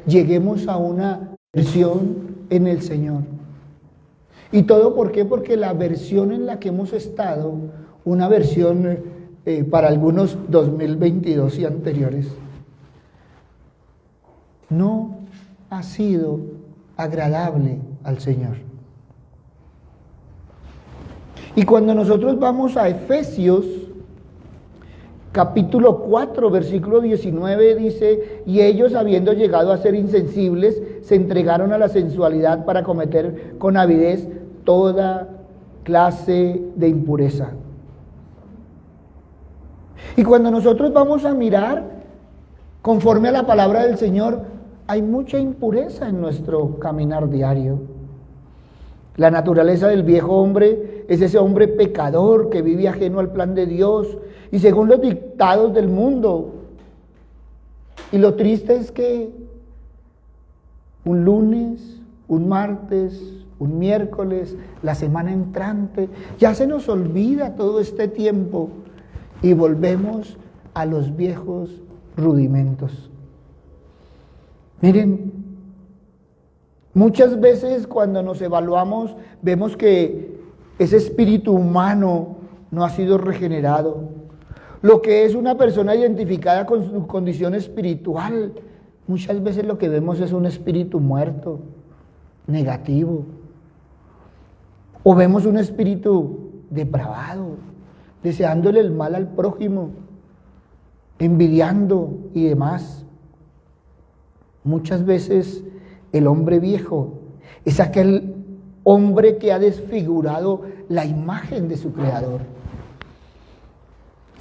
lleguemos a una versión en el Señor. ¿Y todo por qué? Porque la versión en la que hemos estado, una versión para algunos 2022 y anteriores, no ha sido agradable al Señor. Y cuando nosotros vamos a Efesios, capítulo 4, versículo 19, dice: y ellos, habiendo llegado a ser insensibles, se entregaron a la sensualidad para cometer con avidez toda clase de impureza. Y cuando nosotros vamos a mirar conforme a la palabra del Señor, hay mucha impureza en nuestro caminar diario. La naturaleza del viejo hombre es ese hombre pecador que vive ajeno al plan de Dios y según los dictados del mundo. Y lo triste es que un lunes, un martes, un miércoles, la semana entrante, ya se nos olvida todo este tiempo y volvemos a los viejos rudimentos. Miren, muchas veces cuando nos evaluamos vemos que ese espíritu humano no ha sido regenerado. Lo que es una persona identificada con su condición espiritual, muchas veces lo que vemos es un espíritu muerto, negativo. O vemos un espíritu depravado, deseándole el mal al prójimo, envidiando y demás. Muchas veces el hombre viejo es aquel hombre que ha desfigurado la imagen de su Creador.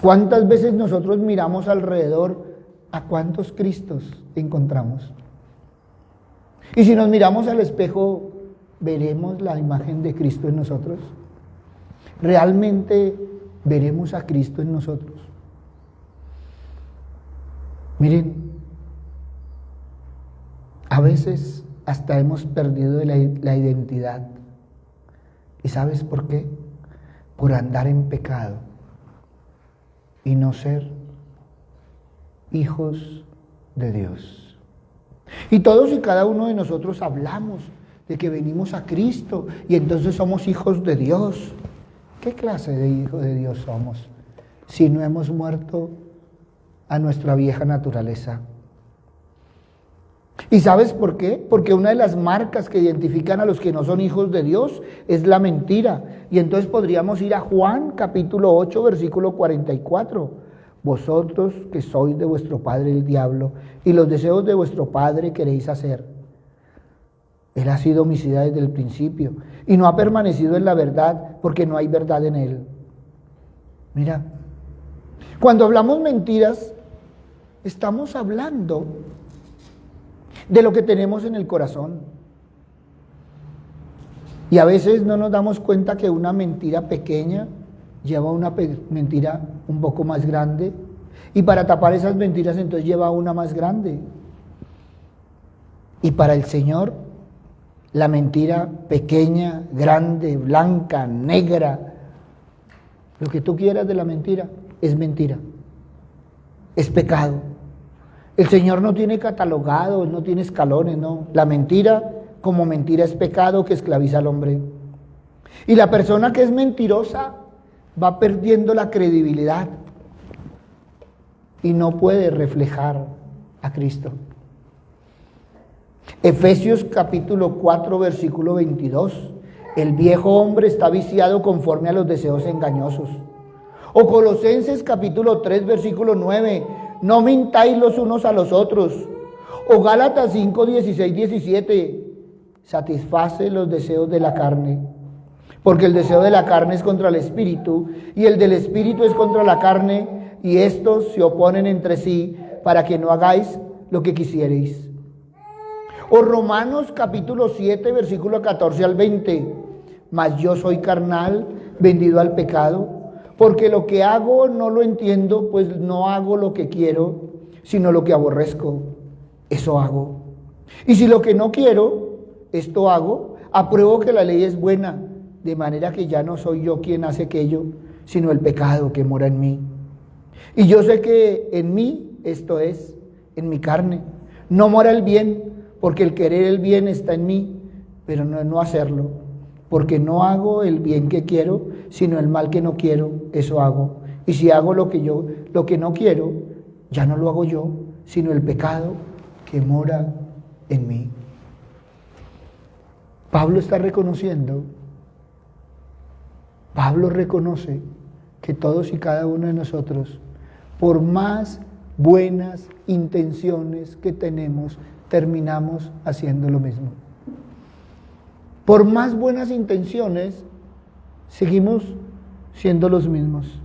¿Cuántas veces nosotros miramos alrededor a cuántos Cristos encontramos? Y si nos miramos al espejo, ¿veremos la imagen de Cristo en nosotros? ¿Realmente veremos a Cristo en nosotros? Miren, a veces hasta hemos perdido la identidad. ¿Y sabes por qué? Por andar en pecado y no ser hijos de Dios. Y todos y cada uno de nosotros hablamos de que venimos a Cristo y entonces somos hijos de Dios. ¿Qué clase de hijos de Dios somos si no hemos muerto a nuestra vieja naturaleza? ¿Y sabes por qué? Porque una de las marcas que identifican a los que no son hijos de Dios es la mentira. Y entonces podríamos ir a Juan capítulo 8, versículo 44. Vosotros que sois de vuestro padre el diablo y los deseos de vuestro padre queréis hacer. Él ha sido homicida desde el principio y no ha permanecido en la verdad porque no hay verdad en él. Mira, cuando hablamos mentiras, estamos hablando de lo que tenemos en el corazón. Y a veces no nos damos cuenta que una mentira pequeña lleva a una mentira un poco más grande, y para tapar esas mentiras entonces lleva a una más grande. Y para el Señor, la mentira pequeña, grande, blanca, negra, lo que tú quieras de la mentira, es mentira, es pecado. El Señor no tiene catalogado, no tiene escalones, no. La mentira, como mentira, es pecado que esclaviza al hombre. Y la persona que es mentirosa va perdiendo la credibilidad y no puede reflejar a Cristo. Efesios capítulo 4, versículo 22. El viejo hombre está viciado conforme a los deseos engañosos. O Colosenses capítulo 3, versículo 9. No mintáis los unos a los otros. O Gálatas 5, 16, 17. Satisface los deseos de la carne. Porque el deseo de la carne es contra el espíritu, y el del espíritu es contra la carne, y estos se oponen entre sí para que no hagáis lo que quisierais. O Romanos capítulo 7, versículo 14 al 20. Mas yo soy carnal, vendido al pecado. Porque lo que hago no lo entiendo, pues no hago lo que quiero, sino lo que aborrezco. Eso hago. Y si lo que no quiero, esto hago, apruebo que la ley es buena, de manera que ya no soy yo quien hace aquello, sino el pecado que mora en mí. Y yo sé que en mí, esto es, en mi carne, No mora el bien, porque el querer el bien está en mí, pero no hacerlo. Porque no hago el bien que quiero, sino el mal que no quiero, eso hago. Y si hago lo que no quiero, ya no lo hago yo, sino el pecado que mora en mí. Pablo está reconociendo, Pablo reconoce que todos y cada uno de nosotros, por más buenas intenciones que tenemos, terminamos haciendo lo mismo. Por más buenas intenciones, seguimos siendo los mismos.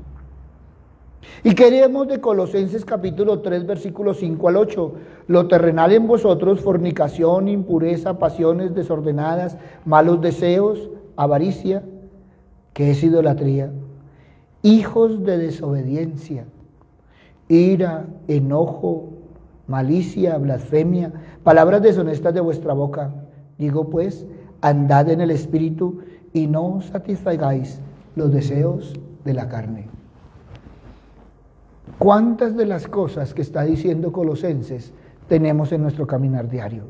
Y queremos de Colosenses capítulo 3, versículos 5 al 8, lo terrenal en vosotros, fornicación, impureza, pasiones desordenadas, malos deseos, avaricia, que es idolatría, hijos de desobediencia, ira, enojo, malicia, blasfemia, palabras deshonestas de vuestra boca. Digo pues, andad en el Espíritu y no satisfagáis los deseos de la carne. ¿Cuántas de las cosas que está diciendo Colosenses tenemos en nuestro caminar diario?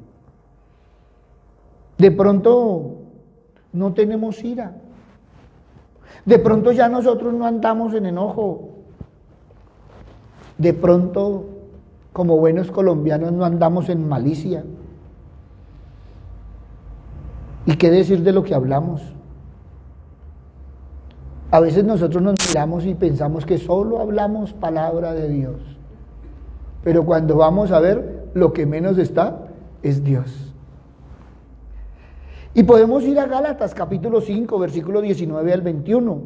De pronto no tenemos ira. De pronto ya nosotros no andamos en enojo. De pronto, como buenos colombianos, no andamos en malicia. ¿Y qué decir de lo que hablamos? A veces nosotros nos miramos y pensamos que solo hablamos palabra de Dios. Pero cuando vamos a ver, lo que menos está es Dios. Y podemos ir a Gálatas capítulo 5, versículo 19 al 21.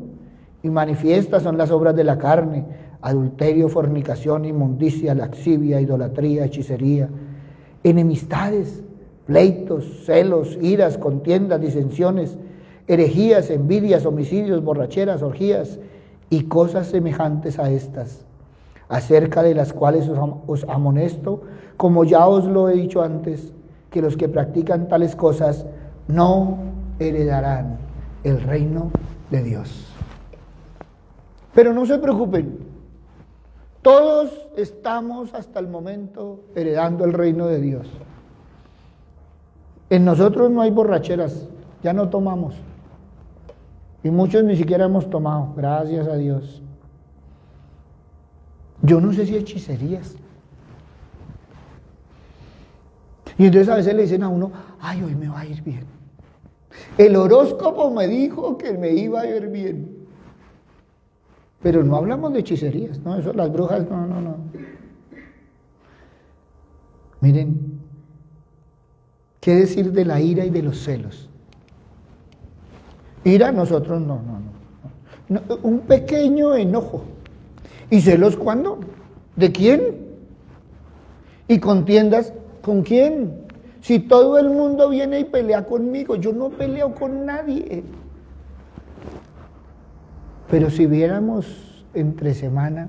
Y manifiestas son las obras de la carne: adulterio, fornicación, inmundicia, laxivia, idolatría, hechicería, enemistades, pleitos, celos, iras, contiendas, disensiones, herejías, envidias, homicidios, borracheras, orgías y cosas semejantes a estas, acerca de las cuales os amonesto, como ya os lo he dicho antes, que los que practican tales cosas no heredarán el reino de Dios. Pero no se preocupen, todos estamos hasta el momento heredando el reino de Dios. En nosotros no hay borracheras, ya no tomamos. Y muchos ni siquiera hemos tomado, gracias a Dios. Yo no sé si hechicerías. Y entonces a veces le dicen a uno, ay, hoy me va a ir bien. El horóscopo me dijo que me iba a ir bien. Pero no hablamos de hechicerías, ¿no? Eso, las brujas, no. Miren, ¿qué decir de la ira y de los celos? Ira, nosotros no. Un pequeño enojo. ¿Y celos cuándo? ¿De quién? ¿Y contiendas con quién? Si todo el mundo viene y pelea conmigo, yo no peleo con nadie. Pero si viéramos entre semana,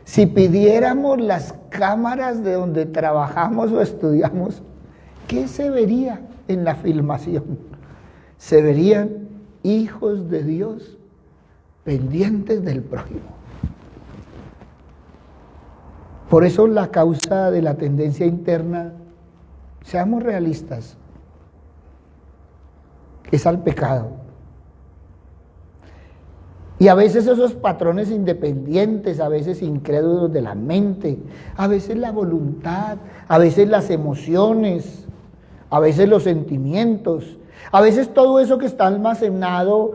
si pidiéramos las cámaras de donde trabajamos o estudiamos, ¿qué se vería en la filmación? Se verían hijos de Dios pendientes del prójimo. Por eso la causa de la tendencia interna, seamos realistas, es al pecado. Y a veces esos patrones independientes, a veces incrédulos de la mente, a veces la voluntad, a veces las emociones, a veces los sentimientos, a veces todo eso que está almacenado,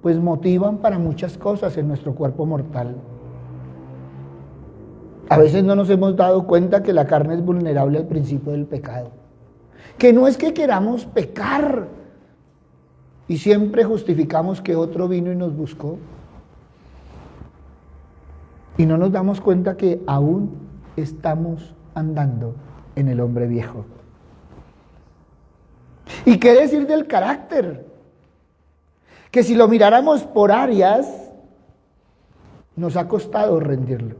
pues motivan para muchas cosas en nuestro cuerpo mortal. A veces no nos hemos dado cuenta que la carne es vulnerable al principio del pecado. Que no es que queramos pecar y siempre justificamos que otro vino y nos buscó. Y no nos damos cuenta que aún estamos andando en el hombre viejo. ¿Y qué decir del carácter? Que si lo miráramos por áreas, nos ha costado rendirlo.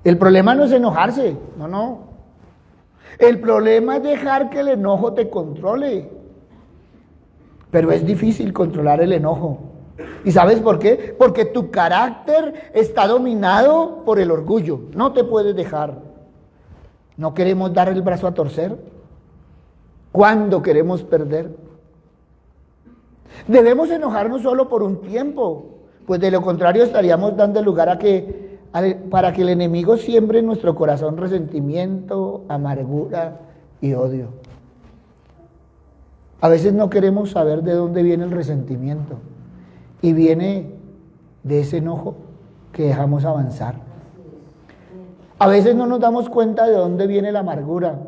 El problema no es enojarse, no. El problema es dejar que el enojo te controle. Pero es difícil controlar el enojo. ¿Y sabes por qué? Porque tu carácter está dominado por el orgullo. No te puedes dejar. No queremos dar el brazo a torcer. ¿Cuándo queremos perder? Debemos enojarnos solo por un tiempo, pues de lo contrario estaríamos dando lugar para que el enemigo siembre en nuestro corazón resentimiento, amargura y odio. A veces no queremos saber de dónde viene el resentimiento y viene de ese enojo que dejamos avanzar. A veces no nos damos cuenta de dónde viene la amargura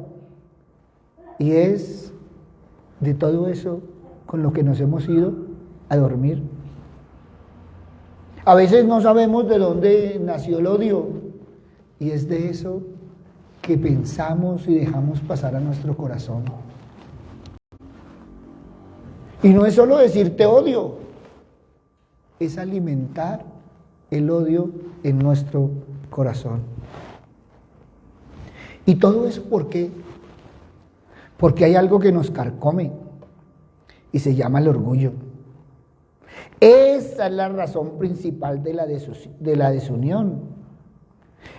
y es de todo eso con lo que nos hemos ido a dormir. A veces no sabemos de dónde nació el odio y es de eso que pensamos y dejamos pasar a nuestro corazón. Y no es solo decir te odio, es alimentar el odio en nuestro corazón. Y todo eso ¿por qué? Porque hay algo que nos carcome y se llama el orgullo. Esa es la razón principal de la desunión.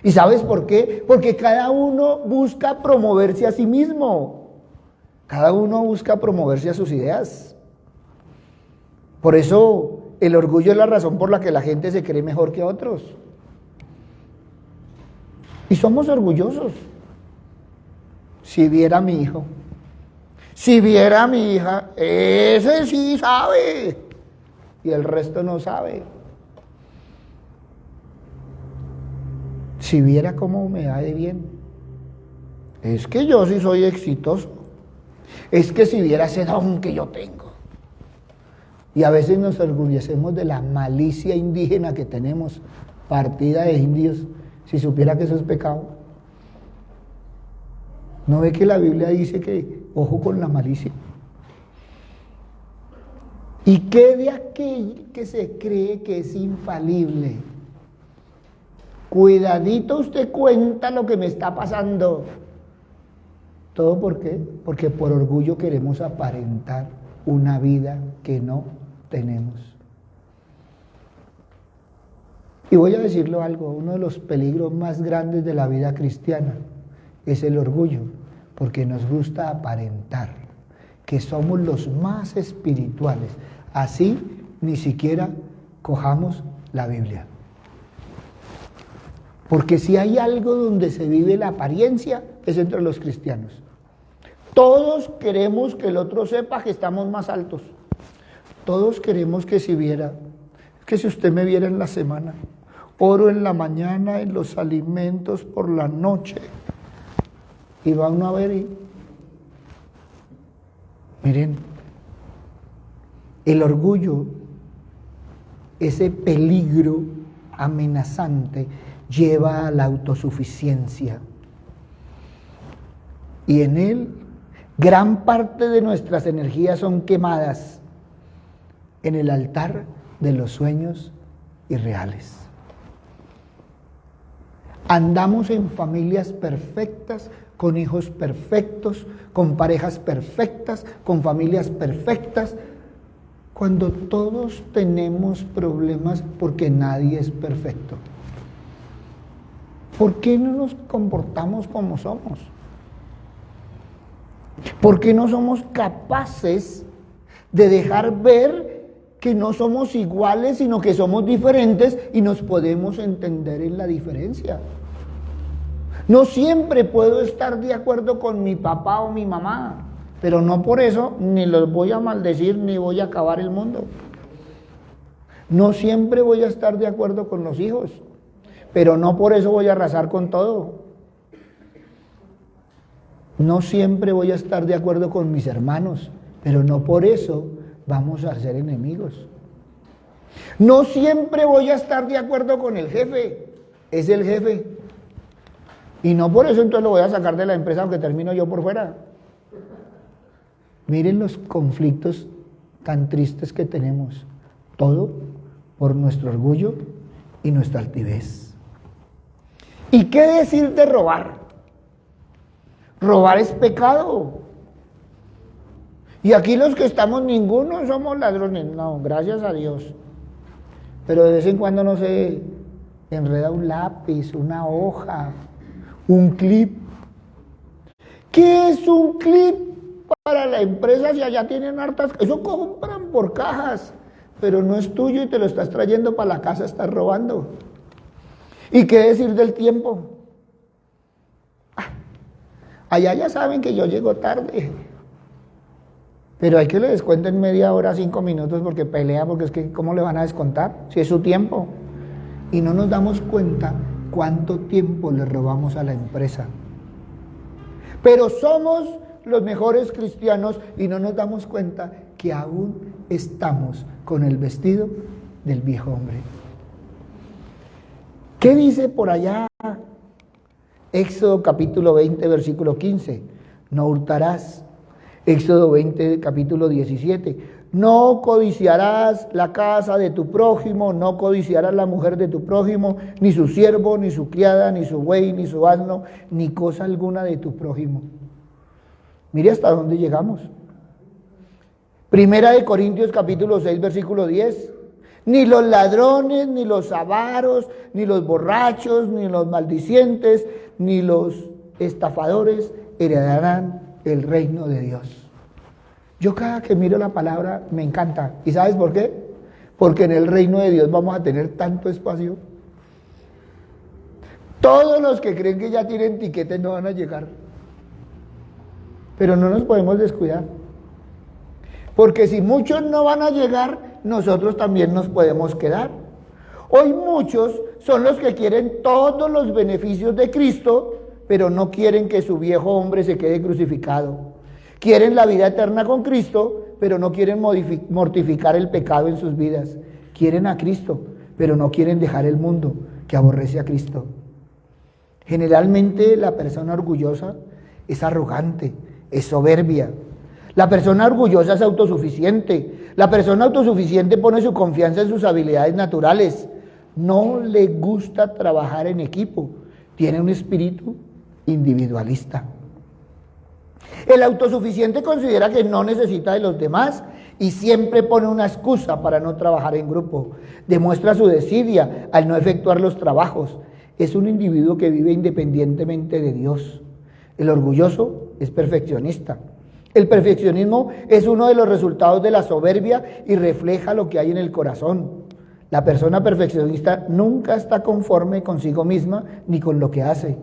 ¿Y sabes por qué? Porque cada uno busca promoverse a sí mismo. Cada uno busca promoverse a sus ideas. Por eso el orgullo es la razón por la que la gente se cree mejor que otros. Y somos orgullosos. Si viera a mi hijo, si viera a mi hija, ese sí sabe y el resto no sabe. Si viera cómo me da de bien, es que yo sí soy exitoso, es que si viera ese don que yo tengo. Y a veces nos orgullecemos de la malicia indígena que tenemos, partida de indios, si supiera que eso es pecado. ¿No ve que la Biblia dice que ojo con la malicia? ¿Y qué de aquel que se cree que es infalible? Cuidadito, usted cuenta lo que me está pasando. ¿Todo por qué? Porque por orgullo queremos aparentar una vida que no tenemos. Y voy a decirle algo, uno de los peligros más grandes de la vida cristiana es el orgullo, porque nos gusta aparentar que somos los más espirituales. Así ni siquiera cojamos la Biblia. Porque si hay algo donde se vive la apariencia, es entre los cristianos. Todos queremos que el otro sepa que estamos más altos. Todos queremos que si viera, que si usted me viera en la semana, oro en la mañana, en los alimentos por la noche. Y va uno a ver y miren, el orgullo, ese peligro amenazante, lleva a la autosuficiencia. Y en él, gran parte de nuestras energías son quemadas en el altar de los sueños irreales. Andamos en familias perfectas, con hijos perfectos, con parejas perfectas, con familias perfectas, cuando todos tenemos problemas porque nadie es perfecto. ¿Por qué no nos comportamos como somos? ¿Por qué no somos capaces de dejar ver que no somos iguales, sino que somos diferentes y nos podemos entender en la diferencia? No siempre puedo estar de acuerdo con mi papá o mi mamá, pero no por eso ni los voy a maldecir ni voy a acabar el mundo. No siempre voy a estar de acuerdo con los hijos, pero no por eso voy a arrasar con todo. No siempre voy a estar de acuerdo con mis hermanos, pero no por eso vamos a ser enemigos. No siempre voy a estar de acuerdo con el jefe, es el jefe. Y no por eso entonces lo voy a sacar de la empresa aunque termino yo por fuera. Miren los conflictos tan tristes que tenemos. Todo por nuestro orgullo y nuestra altivez. ¿Y qué decir de robar? Robar es pecado. Y aquí los que estamos, ninguno somos ladrones. No, gracias a Dios. pero de vez en cuando no se enreda un lápiz, una hoja, un clip. ¿Qué es un clip para la empresa si allá tienen hartas? Eso compran por cajas, pero no es tuyo y te lo estás trayendo para la casa, estás robando. ¿Y qué decir del tiempo? Allá ya saben que yo llego tarde, pero hay que le descuenten media hora, 5 minutos porque pelea, porque es que ¿cómo le van a descontar? Si es su tiempo. Y no nos damos cuenta cuánto tiempo le robamos a la empresa. Pero somos los mejores cristianos y no nos damos cuenta que aún estamos con el vestido del viejo hombre. ¿Qué dice por allá? Éxodo capítulo 20, versículo 15. No hurtarás. Éxodo 20, capítulo 17. No codiciarás la casa de tu prójimo, no codiciarás la mujer de tu prójimo, ni su siervo, ni su criada, ni su buey, ni su asno, ni cosa alguna de tu prójimo. Mire hasta dónde llegamos. Primera de Corintios capítulo 6, versículo 10. Ni los ladrones, ni los avaros, ni los borrachos, ni los maldicientes, ni los estafadores heredarán el reino de Dios. Yo cada que miro la palabra me encanta. ¿Y sabes por qué? Porque en el reino de Dios vamos a tener tanto espacio. Todos los que creen que ya tienen tiquetes no van a llegar. Pero no nos podemos descuidar. Porque si muchos no van a llegar, nosotros también nos podemos quedar. Hoy muchos son los que quieren todos los beneficios de Cristo, pero no quieren que su viejo hombre se quede crucificado. Quieren la vida eterna con Cristo, pero no quieren mortificar el pecado en sus vidas. Quieren a Cristo, pero no quieren dejar el mundo que aborrece a Cristo. Generalmente la persona orgullosa es arrogante, es soberbia. La persona orgullosa es autosuficiente. La persona autosuficiente pone su confianza en sus habilidades naturales. No le gusta trabajar en equipo. Tiene un espíritu individualista. El autosuficiente considera que no necesita de los demás y siempre pone una excusa para no trabajar en grupo. Demuestra su desidia al no efectuar los trabajos. Es un individuo que vive independientemente de Dios. El orgulloso es perfeccionista. El perfeccionismo es uno de los resultados de la soberbia y refleja lo que hay en el corazón. La persona perfeccionista nunca está conforme consigo misma ni con lo que hace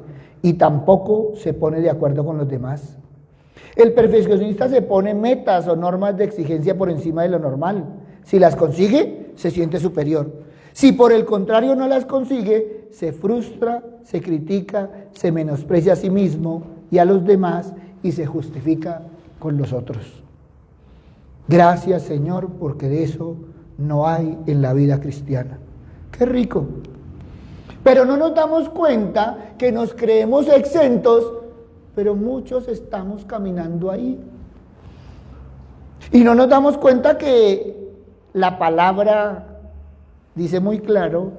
y tampoco se pone de acuerdo con los demás. El perfeccionista se pone metas o normas de exigencia por encima de lo normal. Si las consigue, se siente superior. Si por el contrario no las consigue, se frustra, se critica, se menosprecia a sí mismo y a los demás y se justifica con los otros. Gracias, Señor, porque de eso no hay en la vida cristiana. ¡Qué rico! Pero no nos damos cuenta que nos creemos exentos, pero muchos estamos caminando ahí. Y no nos damos cuenta que la palabra dice muy claro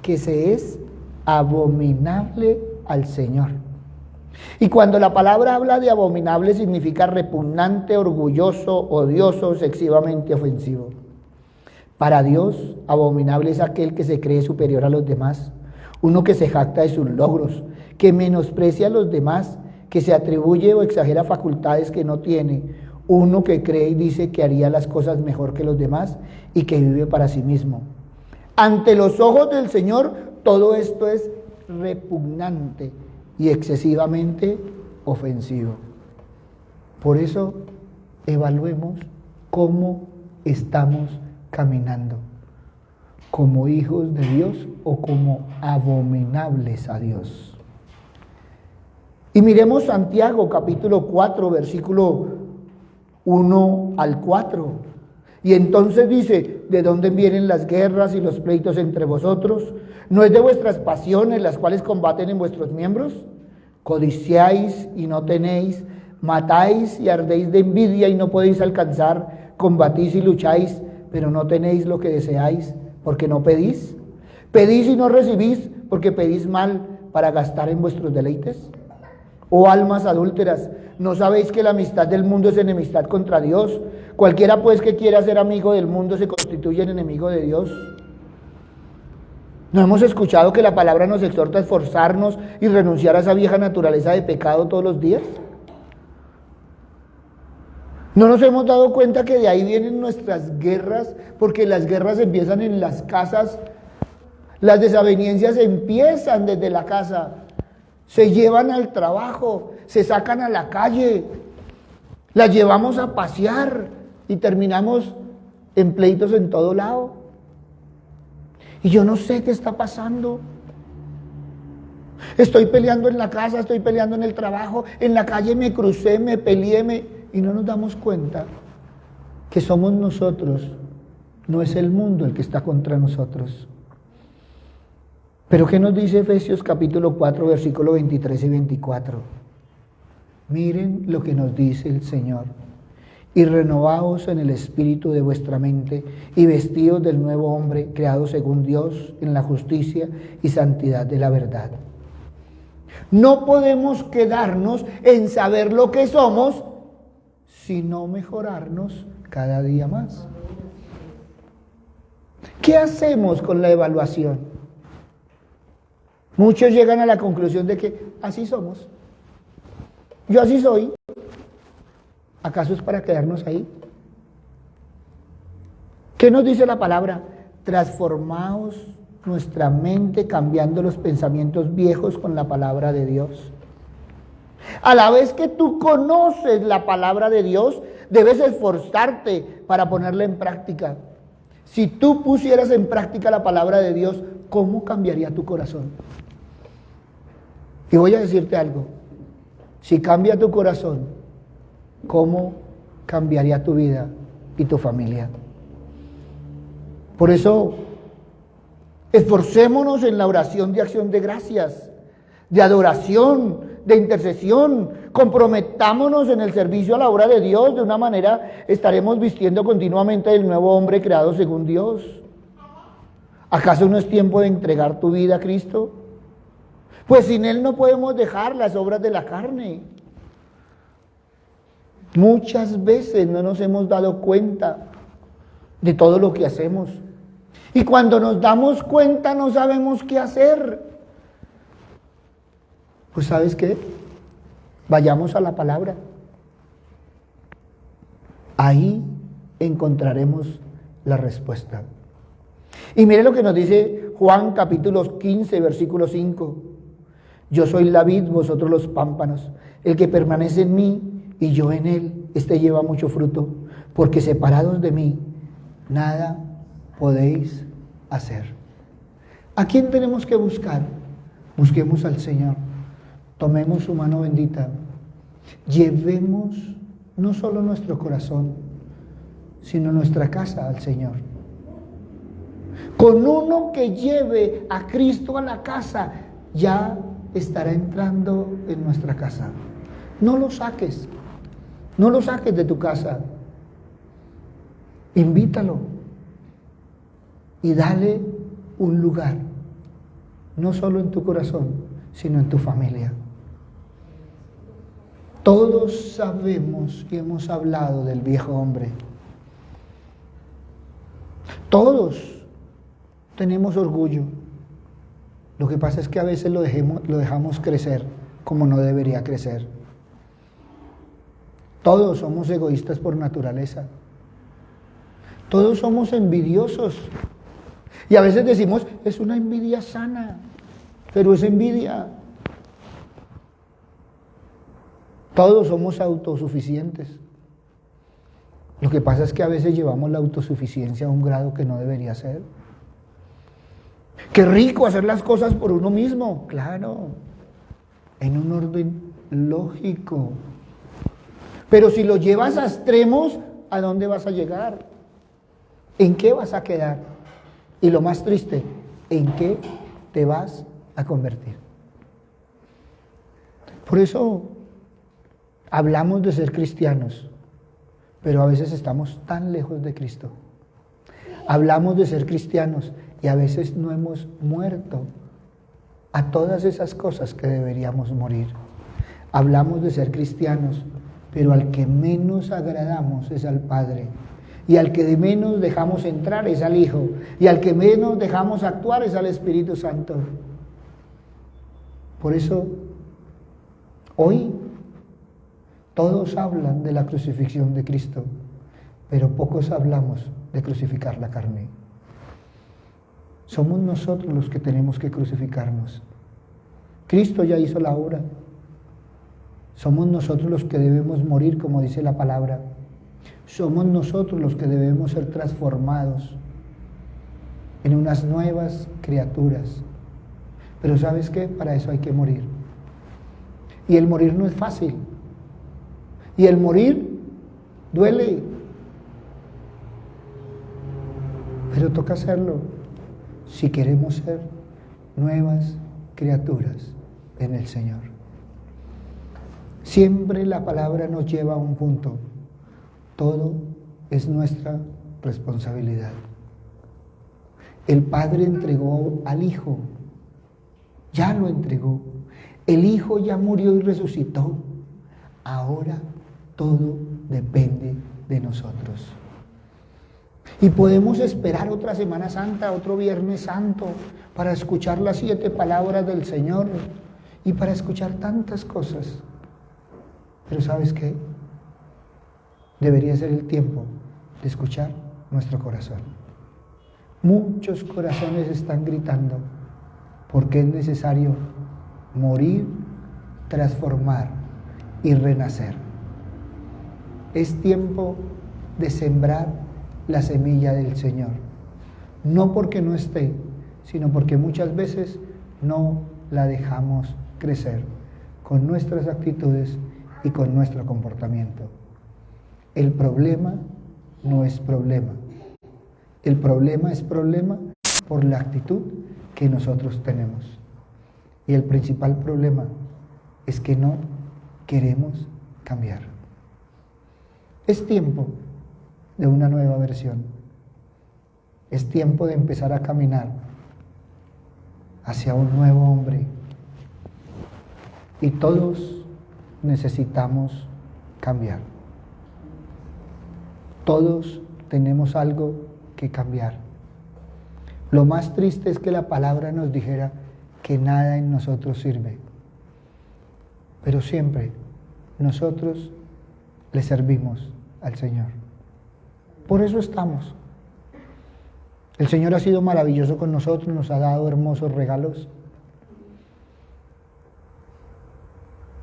que se es abominable al Señor. Y cuando la palabra habla de abominable significa repugnante, orgulloso, odioso, excesivamente ofensivo. Para Dios, abominable es aquel que se cree superior a los demás, uno que se jacta de sus logros, que menosprecia a los demás, que se atribuye o exagera facultades que no tiene, uno que cree y dice que haría las cosas mejor que los demás y que vive para sí mismo. Ante los ojos del Señor, todo esto es repugnante y excesivamente ofensivo. Por eso, evaluemos cómo estamos caminando, como hijos de Dios o como abominables a Dios. Y miremos Santiago capítulo 4, versículo 1 al 4. Y entonces dice, ¿de dónde vienen las guerras y los pleitos entre vosotros? ¿No es de vuestras pasiones las cuales combaten en vuestros miembros? Codiciáis y no tenéis, matáis y ardéis de envidia y no podéis alcanzar, combatís y lucháis, pero no tenéis lo que deseáis, porque no pedís. Pedís y no recibís, porque pedís mal para gastar en vuestros deleites. Oh almas adúlteras, ¿no sabéis que la amistad del mundo es enemistad contra Dios? Cualquiera pues que quiera ser amigo del mundo se constituye en enemigo de Dios. ¿No hemos escuchado que la palabra nos exhorta a esforzarnos y renunciar a esa vieja naturaleza de pecado todos los días? ¿No nos hemos dado cuenta que de ahí vienen nuestras guerras? Porque las guerras empiezan en las casas, las desavenencias empiezan desde la casa, se llevan al trabajo, se sacan a la calle, las llevamos a pasear y terminamos en pleitos en todo lado. Y yo no sé qué está pasando. Estoy peleando en la casa, estoy peleando en el trabajo, en la calle me crucé, me peleé, y no nos damos cuenta que somos nosotros, no es el mundo el que está contra nosotros. Pero ¿qué nos dice Efesios capítulo 4, versículo 23 y 24? Miren lo que nos dice el Señor. Y renovaos en el espíritu de vuestra mente y vestidos del nuevo hombre, creado según Dios en la justicia y santidad de la verdad. No podemos quedarnos en saber lo que somos, sino mejorarnos cada día más. ¿Qué hacemos con la evaluación? Muchos llegan a la conclusión de que así somos. Yo así soy. ¿Acaso es para quedarnos ahí? ¿Qué nos dice la palabra? Transformaos nuestra mente cambiando los pensamientos viejos con la palabra de Dios. A la vez que tú conoces la palabra de Dios, debes esforzarte para ponerla en práctica. Si tú pusieras en práctica la palabra de Dios, ¿cómo cambiaría tu corazón? Y voy a decirte algo. Si cambia tu corazón, ¿cómo cambiaría tu vida y tu familia? Por eso, esforcémonos en la oración de acción de gracias, de adoración, de intercesión. Comprometámonos en el servicio a la obra de Dios. De una manera estaremos vistiendo continuamente el nuevo hombre creado según Dios. ¿Acaso no es tiempo de entregar tu vida a Cristo? Pues sin Él no podemos dejar las obras de la carne. Muchas veces no nos hemos dado cuenta de todo lo que hacemos. Y cuando nos damos cuenta no sabemos qué hacer. Pues ¿sabes qué? Vayamos a la palabra. Ahí encontraremos la respuesta. Y mire lo que nos dice Juan capítulo 15, versículo 5. Yo soy la vid, vosotros los pámpanos. El que permanece en mí y yo en él, este lleva mucho fruto, porque separados de mí, nada podéis hacer. ¿A quién tenemos que buscar? Busquemos al Señor. Tomemos su mano bendita. Llevemos no solo nuestro corazón, sino nuestra casa al Señor. Con uno que lleve a Cristo a la casa, ya estará entrando en nuestra casa. No lo saques. No lo saques de tu casa. Invítalo y dale un lugar, no solo en tu corazón, sino en tu familia. Todos sabemos y hemos hablado del viejo hombre. Todos tenemos orgullo. Lo que pasa es que a veces lo dejamos crecer como no debería crecer. Todos somos egoístas por naturaleza. Todos somos envidiosos. Y a veces decimos, es una envidia sana, pero es envidia. Todos somos autosuficientes. Lo que pasa es que a veces llevamos la autosuficiencia a un grado que no debería ser. Qué rico hacer las cosas por uno mismo, claro, en un orden lógico. Pero si lo llevas a extremos, ¿a dónde vas a llegar? ¿En qué vas a quedar? Y lo más triste, ¿en qué te vas a convertir? Por eso hablamos de ser cristianos, pero a veces estamos tan lejos de Cristo. Hablamos de ser cristianos y a veces no hemos muerto a todas esas cosas que deberíamos morir. Hablamos de ser cristianos, pero al que menos agradamos es al Padre. Y al que de menos dejamos entrar es al Hijo. Y al que menos dejamos actuar es al Espíritu Santo. Por eso, hoy todos hablan de la crucifixión de Cristo, pero pocos hablamos de crucificar la carne. Somos nosotros los que tenemos que crucificarnos. Cristo ya hizo la obra. Somos nosotros los que debemos morir, como dice la palabra. Somos nosotros los que debemos ser transformados en unas nuevas criaturas. Pero ¿sabes qué? Para eso hay que morir. Y el morir no es fácil. Y el morir duele. Pero toca hacerlo si queremos ser nuevas criaturas en el Señor. Siempre la palabra nos lleva a un punto. Todo es nuestra responsabilidad. El Padre entregó al Hijo. Ya lo entregó. El Hijo ya murió y resucitó. Ahora todo depende de nosotros. Y podemos esperar otra Semana Santa, otro Viernes Santo, para escuchar las 7 palabras del Señor y para escuchar tantas cosas. Pero ¿sabes qué? Debería ser el tiempo de escuchar nuestro corazón. Muchos corazones están gritando porque es necesario morir, transformar y renacer. Es tiempo de sembrar la semilla del Señor. No porque no esté, sino porque muchas veces no la dejamos crecer con nuestras actitudes y con nuestro comportamiento. El problema no es problema. El problema es problema por la actitud que nosotros tenemos. Y el principal problema es que no queremos cambiar. Es tiempo de una nueva versión. Es tiempo de empezar a caminar hacia un nuevo hombre. Y todos necesitamos cambiar. Todos tenemos algo que cambiar. Lo más triste es que la palabra nos dijera que nada en nosotros sirve. Pero siempre nosotros le servimos al Señor. Por eso estamos. El Señor ha sido maravilloso con nosotros, nos ha dado hermosos regalos.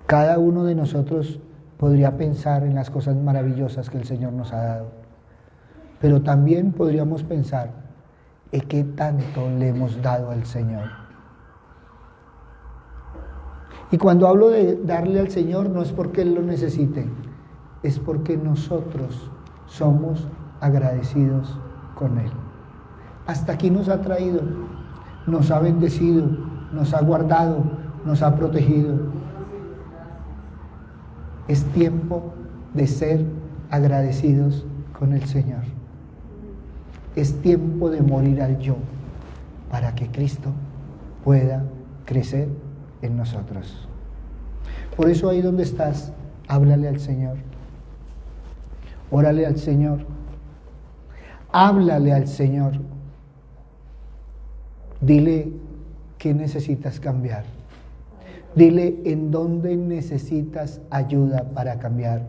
Cada uno de nosotros podría pensar en las cosas maravillosas que el Señor nos ha dado. Pero también podríamos pensar en qué tanto le hemos dado al Señor. Y cuando hablo de darle al Señor, no es porque Él lo necesite, es porque nosotros somos agradecidos con Él. Hasta aquí nos ha traído, nos ha bendecido, nos ha guardado, nos ha protegido. Es tiempo de ser agradecidos con el Señor. Es tiempo de morir al yo para que Cristo pueda crecer en nosotros. Por eso ahí donde estás, háblale al Señor. Órale al Señor. Háblale al Señor. Dile qué necesitas cambiar. Dile en dónde necesitas ayuda para cambiar,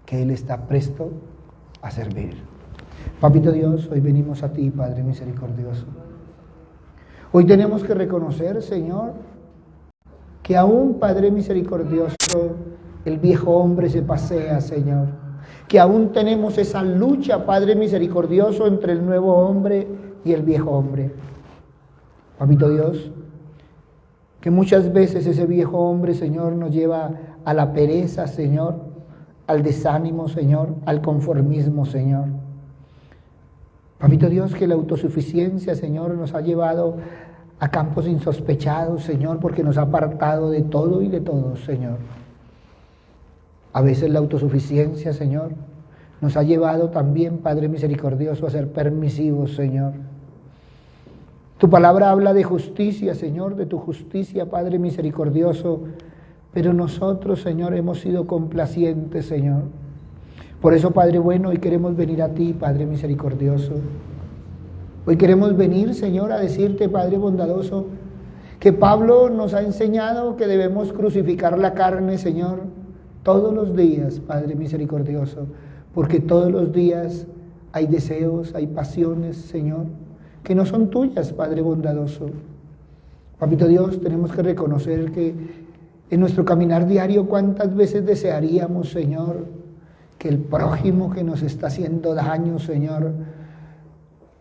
que Él está presto a servir. Papito Dios, hoy venimos a ti, Padre misericordioso. Hoy tenemos que reconocer, Señor, que aún, Padre misericordioso, el viejo hombre se pasea, Señor. Que aún tenemos esa lucha, Padre misericordioso, entre el nuevo hombre y el viejo hombre. Papito Dios, que muchas veces ese viejo hombre, Señor, nos lleva a la pereza, Señor, al desánimo, Señor, al conformismo, Señor. Papito Dios, que la autosuficiencia, Señor, nos ha llevado a campos insospechados, Señor, porque nos ha apartado de todo y de todos, Señor. A veces la autosuficiencia, Señor, nos ha llevado también, Padre misericordioso, a ser permisivos, Señor. Tu palabra habla de justicia, Señor, de tu justicia, Padre misericordioso, pero nosotros, Señor, hemos sido complacientes, Señor. Por eso, Padre bueno, hoy queremos venir a ti, Padre misericordioso. Hoy queremos venir, Señor, a decirte, Padre bondadoso, que Pablo nos ha enseñado que debemos crucificar la carne, Señor, todos los días, Padre misericordioso, porque todos los días hay deseos, hay pasiones, Señor, que no son tuyas, Padre bondadoso. Papito Dios, tenemos que reconocer que en nuestro caminar diario, cuántas veces desearíamos, Señor, que el prójimo que nos está haciendo daño, Señor,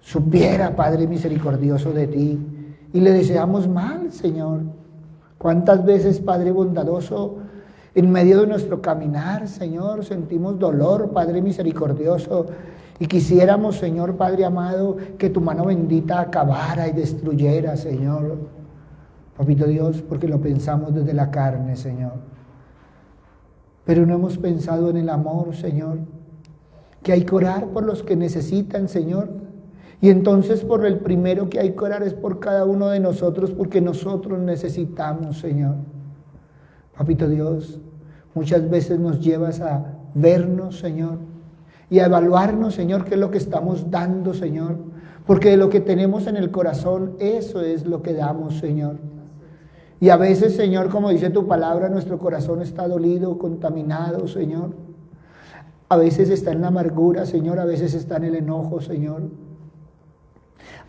supiera, Padre misericordioso, de ti, y le deseamos mal, Señor. Cuántas veces, Padre bondadoso, en medio de nuestro caminar, Señor, sentimos dolor, Padre misericordioso, y quisiéramos, Señor, Padre amado, que tu mano bendita acabara y destruyera, Señor. Papito Dios, porque lo pensamos desde la carne, Señor. Pero no hemos pensado en el amor, Señor, que hay que orar por los que necesitan, Señor. Y entonces por el primero que hay que orar es por cada uno de nosotros, porque nosotros necesitamos, Señor. Papito Dios, muchas veces nos llevas a vernos, Señor, y a evaluarnos, Señor, qué es lo que estamos dando, Señor. Porque de lo que tenemos en el corazón, eso es lo que damos, Señor. Y a veces, Señor, como dice tu palabra, nuestro corazón está dolido, contaminado, Señor. A veces está en la amargura, Señor, a veces está en el enojo, Señor.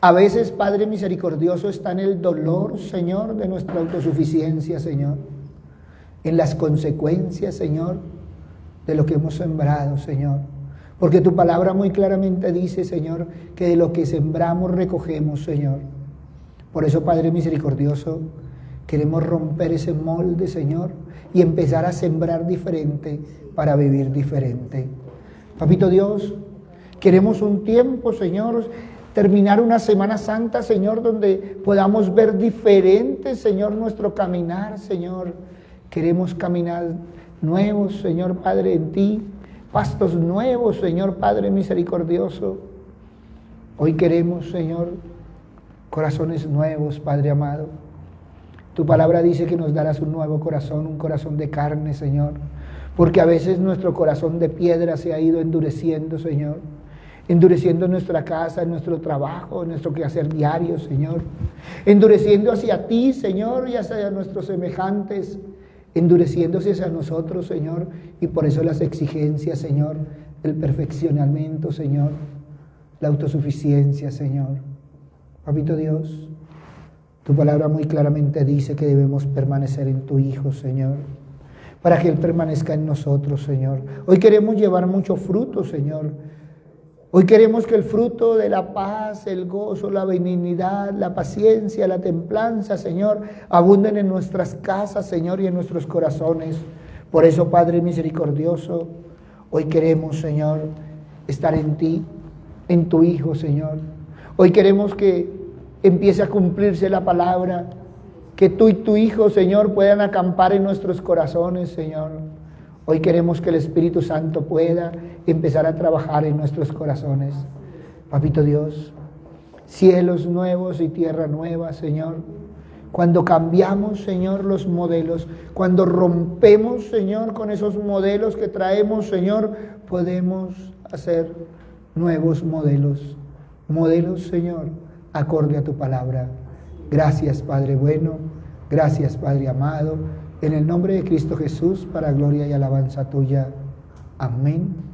A veces, Padre misericordioso, está en el dolor, Señor, de nuestra autosuficiencia, Señor. En las consecuencias, Señor, de lo que hemos sembrado, Señor. Porque tu palabra muy claramente dice, Señor, que de lo que sembramos recogemos, Señor. Por eso, Padre misericordioso, queremos romper ese molde, Señor, y empezar a sembrar diferente para vivir diferente. Papito Dios, queremos un tiempo, Señor, terminar una Semana Santa, Señor, donde podamos ver diferente, Señor, nuestro caminar, Señor. Queremos caminar nuevos, Señor Padre, en ti, pastos nuevos, Señor Padre misericordioso. Hoy queremos, Señor, corazones nuevos, Padre amado. Tu palabra dice que nos darás un nuevo corazón, un corazón de carne, Señor, porque a veces nuestro corazón de piedra se ha ido endureciendo, Señor. Endureciendo en nuestra casa, en nuestro trabajo, en nuestro quehacer diario, Señor. Endureciendo hacia ti, Señor, y hacia nuestros semejantes. Endureciéndose hacia nosotros, Señor. Y por eso las exigencias, Señor. El perfeccionamiento, Señor. La autosuficiencia, Señor. Papito Dios, tu palabra muy claramente dice que debemos permanecer en tu Hijo, Señor. Para que Él permanezca en nosotros, Señor. Hoy queremos llevar mucho fruto, Señor. Hoy queremos que el fruto de la paz, el gozo, la benignidad, la paciencia, la templanza, Señor, abunden en nuestras casas, Señor, y en nuestros corazones. Por eso, Padre misericordioso, hoy queremos, Señor, estar en ti, en tu Hijo, Señor. Hoy queremos que empiece a cumplirse la palabra, que tú y tu Hijo, Señor, puedan acampar en nuestros corazones, Señor. Hoy queremos que el Espíritu Santo pueda empezar a trabajar en nuestros corazones. Papito Dios, cielos nuevos y tierra nueva, Señor. Cuando cambiamos, Señor, los modelos, cuando rompemos, Señor, con esos modelos que traemos, Señor, podemos hacer nuevos modelos. Modelos, Señor, acorde a tu palabra. Gracias, Padre bueno. Gracias, Padre amado. En el nombre de Cristo Jesús, para gloria y alabanza tuya. Amén.